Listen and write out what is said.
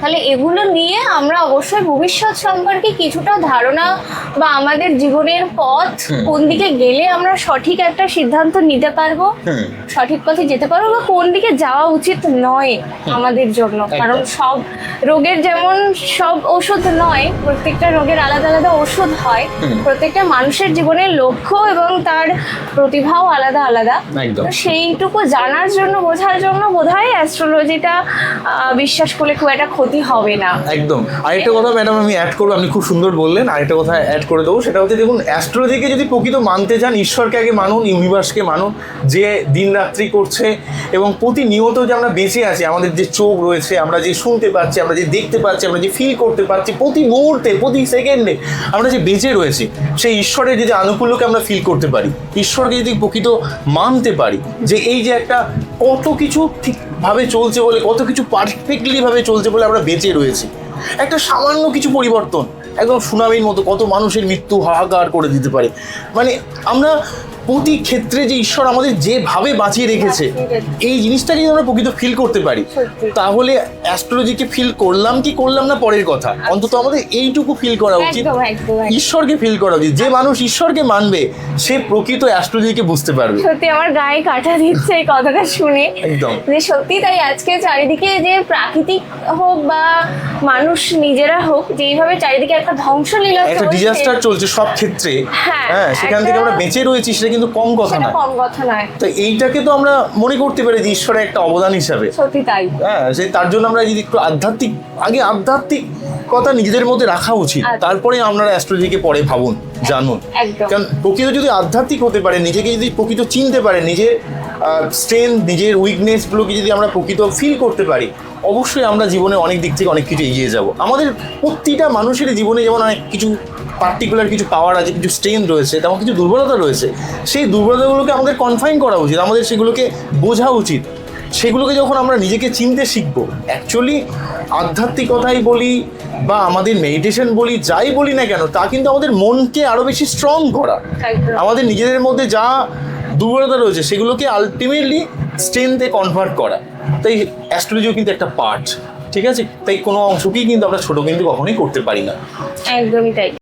তাহলে এগুলো নিয়ে আমরা অবশ্যই ভবিষ্যৎ সম্পর্কে কিছুটা ধারণা বা আমাদের জীবনের পথ কোন দিকে গেলে আমরা সঠিক একটা সিদ্ধান্ত নিতে পারবো, সঠিক পথে যেতে পারবো, বা কোন দিকে যাওয়া উচিত নয় আমাদের জন্য। কারণ সব রোগের যেমন সব ওষুধ নয়, প্রত্যেকটা রোগের আলাদা আলাদা ওষুধ হয়, প্রত্যেকটা মানুষের জীবনের লক্ষ্য এবং তার প্রতিভাও আলাদা আলাদা। তো সেইটুকু জানার জন্য, বোঝার জন্য বোধহয় অ্যাস্ট্রোলজিটা বিশ্বাস করলে খুব একটা ক্ষতি হবে না। একদম। আরেকটা কথা ম্যাডাম আমি অ্যাড করবো, আপনি খুব সুন্দর বললেন, আরেকটা কথা অ্যাড করে দেবো, সেটা হচ্ছে দেখুন, অ্যাস্ট্রোলজিকে যদি প্রকৃত মানতে চান, ঈশ্বরকে আগে মানুন, ইউনিভার্সকে মানুন, যে দিন রাত্রি করছে এবং প্রতিনিয়ত যে আমরা বেঁচে আছি, আমাদের যে চোখ রয়েছে, আমরা যে শুনতে পাচ্ছি, আমরা যে দেখতে পাচ্ছি, আমরা যে ফিল করতে পারছি, প্রতি মুহূর্তে প্রতি সেকেন্ডে আমরা যে বেঁচে রয়েছি, সেই ঈশ্বরের যদি আনুকূল্যকে আমরা ফিল করতে পারি, ঈশ্বরকে যদি প্রকৃত মানতে পারি, যে এই যে একটা কত কিছু ঠিকভাবে চলছে বলে, কত কিছু পারফেক্টলি ভাবে চলছে বলে আমরা বেঁচে রয়েছি, একটা সামান্য কিছু পরিবর্তন একদম সুনামির মতো কত মানুষের মৃত্যু হাহাকার করে দিতে পারে। মানে আমরা প্রতি ক্ষেত্রে যে ঈশ্বর আমাদের যেভাবে বাঁচিয়ে রেখেছে, এই জিনিসটাকে যদি আমরা প্রকৃত ফিল করতে পারি, তাহলে অ্যাস্ট্রোলজিকে ফিল করলাম কি করলাম না পরের কথা, অন্তত আমাদের এইটুকু ফিল করা উচিত, ঈশ্বরকে ফিল করা উচিত। যে মানুষ ঈশ্বরকে মানবে সে প্রকৃত অ্যাস্ট্রোলজিকে বুঝতে পারবে। সত্যি আমার গায়ে কাঁটা দিচ্ছে এই কথাটা শুনে, যে সত্যি তাই। আজকে চারিদিকে যে প্রাকৃতিক হোক বা মানুষ নিজেরা হোক, যেইভাবে চারিদিকে একটা ধ্বংসলীলা, একটা ডিজাস্টার চলছে সব ক্ষেত্রে, হ্যাঁ, সেখান থেকে আমরা বেঁচে রয়েছি, সেটা কিন্তু কম কথা নয়। তো এইটাকে তো আমরা মনে করতে পারি যে ঈশ্বরের একটা অবদান হিসাবে। সত্যি তাই। হ্যাঁ, যে তার জন্য আমরা যদি একটু আধ্যাত্মিকতা নিজেদের মধ্যে রাখা উচিত, তারপরে আমরা অ্যাস্ট্রোলজিকে পরে ভাবুন, জানুন। কারণ প্রকৃত যদি আধ্যাত্মিক হতে পারে, নিজেকে যদি প্রকৃত চিনতে পারে, নিজের স্ট্রেংথ, নিজের উইকনেসগুলোকে যদি আমরা প্রকৃত ফিল করতে পারি, অবশ্যই আমরা জীবনে অনেক দিক থেকে অনেক কিছু এগিয়ে যাব। আমাদের প্রতিটা মানুষের জীবনে যেমন অনেক কিছু পার্টিকুলার কিছু পাওয়ার আছে, কিছু স্ট্রেংথ রয়েছে, তেমন কিছু দুর্বলতা রয়েছে। সেই দুর্বলতাগুলোকে আমাদের কনফাইন করা উচিত, আমাদের সেগুলোকে বোঝা উচিত। সেগুলোকে যখন আমরা নিজেকে চিনতে শিখবো, অ্যাকচুয়ালি আধ্যাত্মিকতাই বলি বা আমাদের মেডিটেশন বলি, যাই বলি না কেন, তা কিন্তু আমাদের মনকে আরও বেশি স্ট্রং করা, আমাদের নিজেদের মধ্যে যা দুর্বলতা রয়েছে সেগুলোকে আলটিমেটলি স্ট্রেংথে কনভার্ট করা। তাই অ্যাস্ট্রোলজিও কিন্তু একটা পার্ট, ঠিক আছে? তাই কোনো অংশকেই কিন্তু আমরা ছোটো কিন্তু কখনোই করতে পারি না। একদমই তাই।